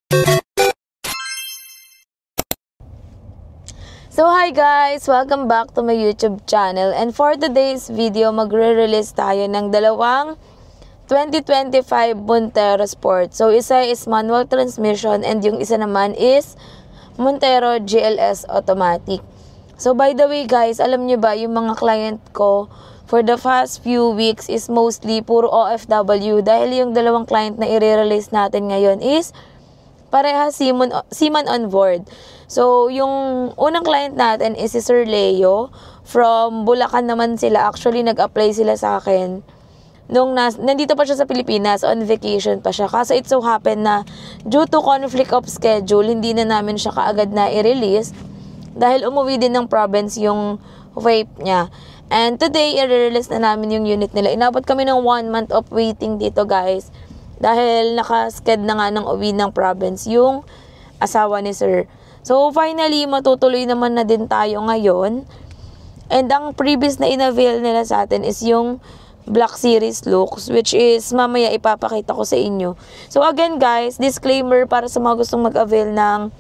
So hi guys! Welcome back to my YouTube channel, and for today's video, magre-release tayo ng dalawang 2025 Montero Sport. So isa is manual transmission and yung isa naman is Montero GLS Automatic. So by the way guys, alam nyo ba yung mga client ko for the past few weeks is mostly puro OFW dahil yung dalawang client na i-release natin ngayon is parehas seaman on board. So, yung unang client natin is si Sir Leo. From Bulacan naman sila. Actually, nag-apply sila sa akin nung nandito pa siya sa Pilipinas, on vacation pa siya. Kaso it so happen na due to conflict of schedule, hindi na namin siya kaagad na i-release dahil umuwi din ng province yung vape niya. And today, i-release na namin yung unit nila. Inabot kami ng 1 month of waiting dito guys dahil nakasked na nga ng uwi ng province yung asawa ni Sir. So, finally, matutuloy naman na din tayo ngayon. And ang previous na in-avail nila sa atin is yung Black Series looks, which is mamaya ipapakita ko sa inyo. So, again guys, disclaimer para sa mga gustong mag-avail ng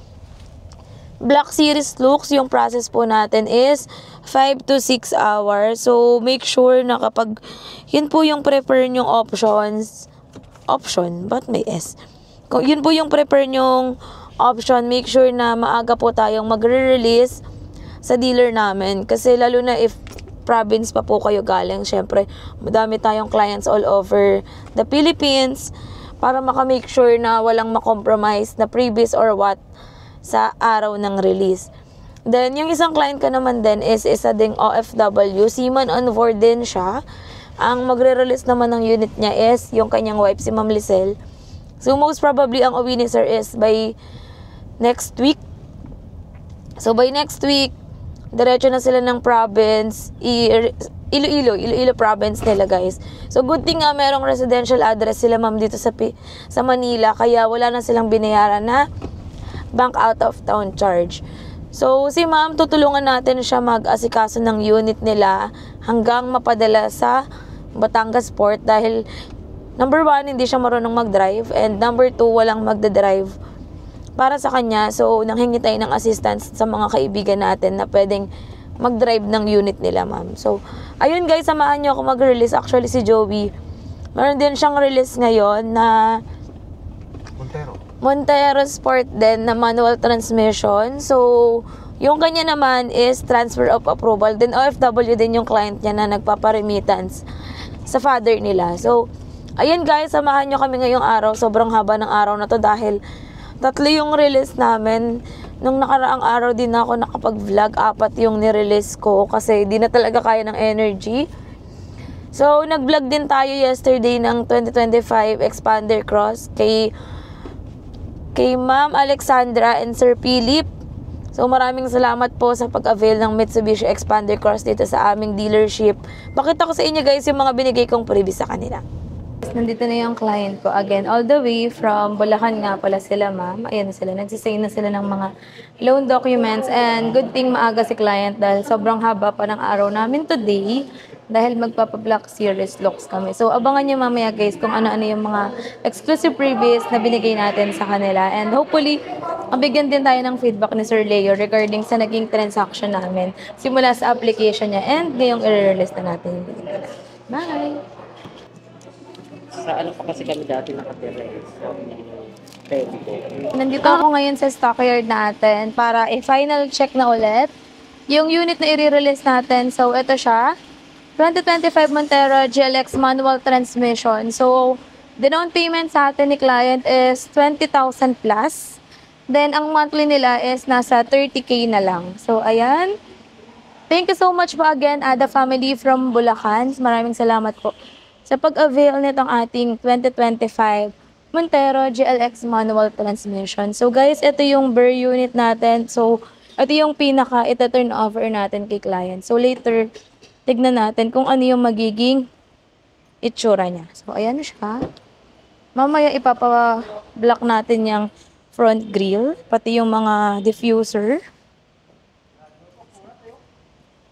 Black Series looks, yung process po natin is 5 to 6 hours. So, make sure na kapag yun po yung prefer nyong ba't may S? Kung yun po yung prefer nyong option, make sure na maaga po tayong magre-release sa dealer namin. Kasi lalo na if province pa po kayo galing, syempre, madami tayong clients all over the Philippines para makamake sure na walang makompromise na previous or what sa araw ng release. Then, yung isang client ko naman din is isa ding OFW, seaman on board din siya. Ang magre-release naman ng unit niya is yung kanyang wife, si Ma'am Lisel. So, most probably, ang uwi ni Sir is by next week. So, by next week, diretso na sila ng province, Iloilo province nila guys. So, good thing nga merong residential address sila ma'am dito sa Manila, kaya wala na silang binayaran na bank out of town charge. So, si ma'am, tutulungan natin siya mag-asikaso ng unit nila hanggang mapadala sa Batangas Port dahil number 1, hindi siya marunong mag-drive, and number 2, walang magdadrive para sa kanya. So, nanghingi tayo ng assistance sa mga kaibigan natin na pwedeng mag-drive ng unit nila, ma'am. So, ayun guys, samahan nyo ako mag-release. Actually, si Joey, meron din siyang release ngayon na Montero Sport din na manual transmission. So, yung kanya naman is transfer of approval. Then, OFW din yung client niya na nagpaparemittance sa father nila. So, ayun guys, samahan nyo kami ngayong araw. Sobrang haba ng araw na to dahil 3 yung release namin. Nung nakaraang araw din ako nakapag-vlog, 4 yung ni-release ko kasi di na talaga kaya ng energy. So, nag-vlog din tayo yesterday ng 2025 Expander Cross kay Ma'am Alexandra and Sir Philip. So, maraming salamat po sa pag-avail ng Mitsubishi Expander Cross dito sa aming dealership. Pakita ko sa inyo guys yung mga binigay kong previous sa kanila. Nandito na yung client ko. Again, all the way from Bulacan nga pala sila, ma'am. Ayan na sila. Nagsisay na sila ng mga loan documents. And good thing maaga si client dahil sobrang haba pa ng araw namin today dahil magpapa-Black Series looks kami. So, abangan nyo mamaya guys kung ano-ano yung mga exclusive previous na binigay natin sa kanila. And hopefully, mabigyan din tayo ng feedback ni Sir Leo regarding sa naging transaction namin simula sa application niya and ngayong i-release na natin. Bye! Sa ano pa kasi kami dati nakatira sa Nandito ako ngayon sa stockyard natin para i-final check na ulit yung unit na i-release natin. So, ito siya. 2025 Montero GLX manual transmission. So, the down payment sa atin ni client is 20,000 plus. Then, ang monthly nila is nasa 30K na lang. So, ayan. Thank you so much po again, Ada family from Bulacan. Maraming salamat po sa pag-avail nitong ating 2025 Montero GLX manual transmission. So guys, ito yung BER unit natin. So, ito yung ita-turn over natin kay client. So later, tignan natin kung ano yung magiging itsura niya. So, ayan siya. Mamaya ipapa-block natin yung front grille, pati yung mga diffuser.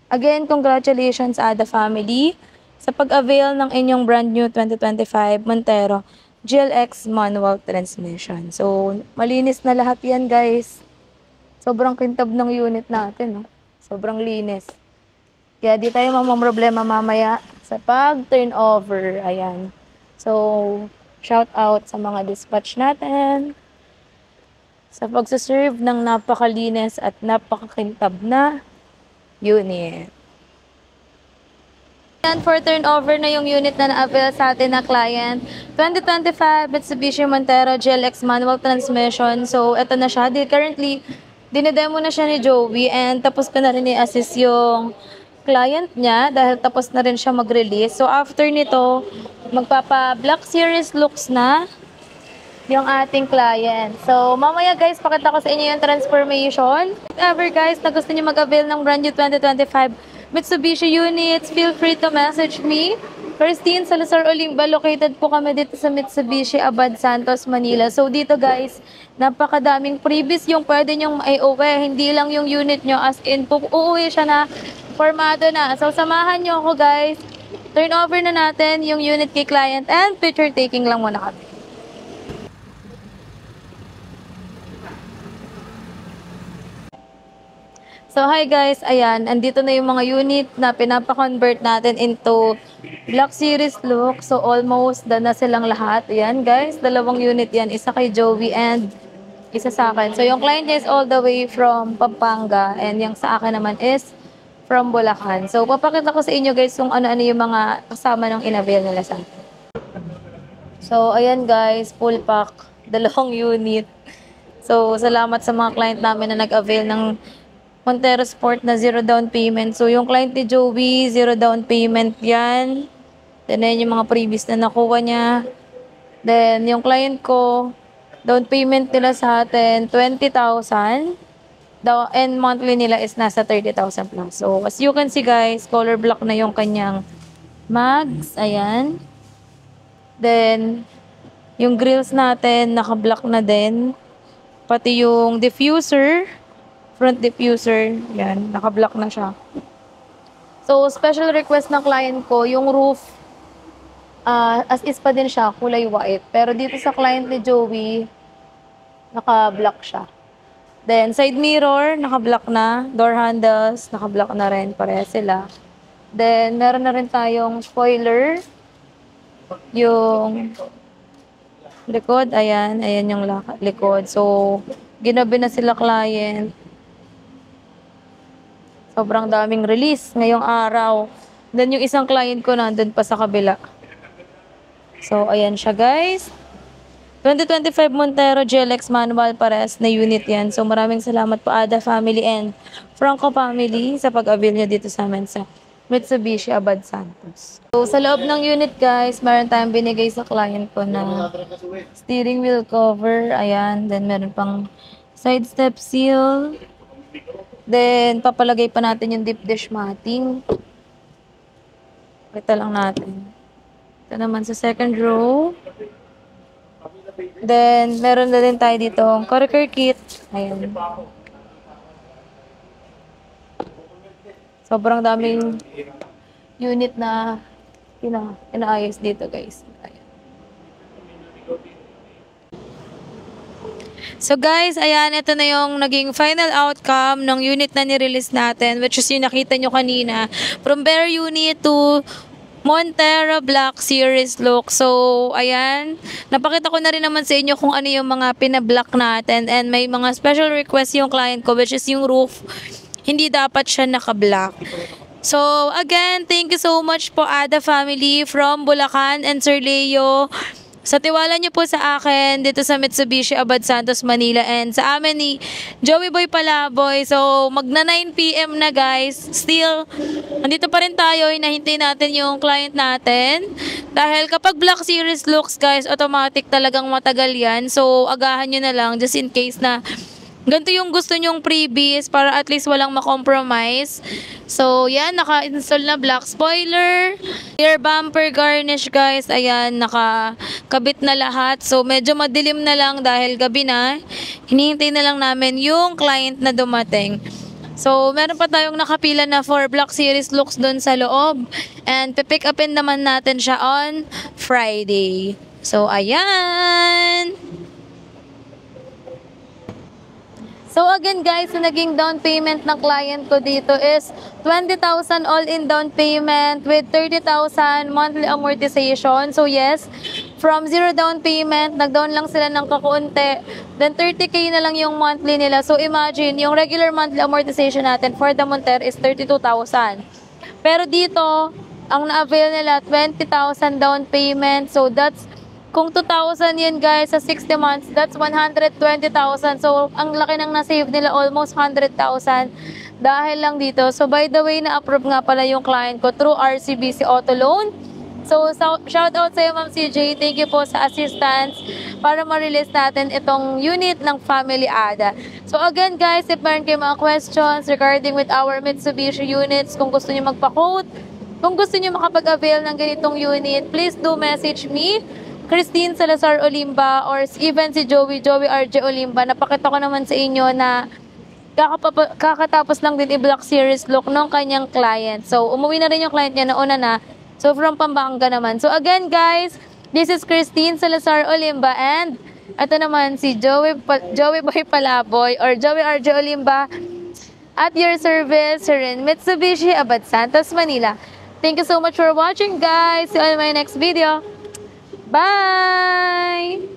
Again, congratulations Ada family sa pag-avail ng inyong brand new 2025 Montero GLX manual transmission. So, malinis na lahat yan, guys. Sobrang kintab ng unit natin, no? Sobrang linis. Kaya di tayo problema mamaya sa pag-turnover. Ayan. So, shout out sa mga dispatch natin sa pagsaserve ng napakalinis at napakakintab na unit. And for turnover na yung unit na na-avail sa atin na client, 2025 Mitsubishi Montero GLX manual transmission. So, eto na siya. Currently, dinedemo na siya ni Joey and tapos ko na rin i-assist yung client niya dahil tapos na rin siya mag-release. So, after nito, magpapa-Black Series looks na yung ating client. So, mamaya guys, pakita ko sa inyo yung transformation. If ever guys na gusto niyo mag-avail ng brand new 2025 Mitsubishi units, feel free to message me. Christine Salazar Olimba, located po kami dito sa Mitsubishi Abad Santos, Manila. So, dito guys, napakadaming previous yung pwede nyong maiuwi. Hindi lang yung unit nyo as in, uuwi siya na formado na. So, samahan nyo ako guys. Turn over na natin yung unit kay client and picture taking lang muna kami. So, hi guys, ayan, andito na yung mga unit na pinapa-convert natin into Black Series look. So, almost done na silang lahat. Ayan guys, dalawang unit yan. Isa kay Joey and isa sa akin. So, yung client niya is all the way from Pampanga and yung sa akin naman is from Bulacan. So, papakita ko sa inyo guys kung ano-ano yung mga kasama ng in-avail nila sa akin. So, ayan guys, full pack, dalawang unit. So, salamat sa mga client namin na nag-avail ng Montero Sport na 0 down payment. So, yung client ni Joey, 0 down payment yan. Then, yung mga previous na nakuha niya. Then, yung client ko, down payment nila sa atin, 20,000. And monthly nila is nasa 30,000 plus. So, as you can see guys, color black na yung kanyang mags. Ayan. Then, yung grills natin, naka-black na din. Pati yung diffuser, front diffuser, yan, naka-black na siya. So, special request ng client ko, yung roof, as is pa din siya, kulay white. Pero dito sa client ni Joey, naka-black siya. Then, side mirror, naka-black na. Door handles, naka-black na rin. Pareha sila. Then, meron na rin tayong spoiler. Yung likod, ayan. Ayan yung likod. So, ginabi na sila client. Sobrang daming release ngayong araw. Then, yung isang client ko nandun pa sa kabila. So, ayan siya guys. 2025 Montero GLX manual pares na unit yan. So, maraming salamat po Ada family and Franco family sa pag-avail nyo dito sa amin sa Mitsubishi Abad Santos. So, sa loob ng unit guys, meron tayong binigay sa client ko na steering wheel cover. Ayan. Then, meron pang side step seal. Then, papalagay pa natin yung deep dish matting. Kita lang natin. Ito naman sa second row. Then, meron na din tayo dito ang corker kit. Ayan. Sobrang daming unit na inaayos dito, guys. Ayan. So guys, ayan, ito na yung naging final outcome ng unit na nirelease natin, which is yung nakita nyo kanina. From bare unit to Montero Black Series look. So, ayan, napakita ko na rin naman sa inyo kung ano yung mga pinablock natin. And may mga special request yung client ko, which is yung roof. Hindi dapat siya naka-black. So, again, thank you so much po Ada family from Bulacan and Sir Leo. Sa tiwala niyo po sa akin dito sa Mitsubishi Abad Santos, Manila and sa amin ni Joey Boy Palaboy. So, magna 9 PM na guys. Still, andito pa rin tayo. Hinahintay natin yung client natin. Dahil kapag Black Series looks guys, automatic talagang matagal yan. So, agahan nyo na lang just in case na ganito yung gusto nyong previous para at least walang makompromise. So, yan, naka-install na black spoiler. Rear bumper garnish, guys. Ayan, nakakabit na lahat. So, medyo madilim na lang dahil gabi na. Hinihintay na lang namin yung client na dumating. So, meron pa tayong nakapila na for Black Series looks doon sa loob. And pipick upin naman natin siya on Friday. So, ayan. So again guys, yung naging down payment ng client ko dito is 20,000 all-in down payment with 30,000 monthly amortization. So yes, from zero down payment, nag-down lang sila ng kakaunti. Then 30K na lang yung monthly nila. So imagine, yung regular monthly amortization natin for the Montero is 32,000. Pero dito, ang na-avail nila 20,000 down payment. So that's kung 2,000 yan guys sa 60 months, that's 120,000. So, ang laki nang na-save nila, almost 100,000 dahil lang dito. So, by the way, na-approve nga pala yung client ko through RCBC Auto Loan. So, shout out sa iyo, Ma'am CJ. Thank you po sa assistance para ma-release natin itong unit ng Family ADA. So, again guys, if meron kayo mga questions regarding with our Mitsubishi units, kung gusto niyo magpa-quote, kung gusto niyo makapag-avail ng ganitong unit, please do message me, Christine Salazar Olimba, or even si Joey RJ Olimba. Napakita ko naman sa inyo na kakatapos lang din i-Black Series look ng kanyang client. So, umuwi na rin yung client niya, nauna na. So, from Pampanga naman. So, again guys, this is Christine Salazar Olimba, and ito naman si Joey Boy Palaboy or Joey RJ Olimba at your service here in Mitsubishi, Abad Santos, Manila. Thank you so much for watching guys. See you on my next video. Bye!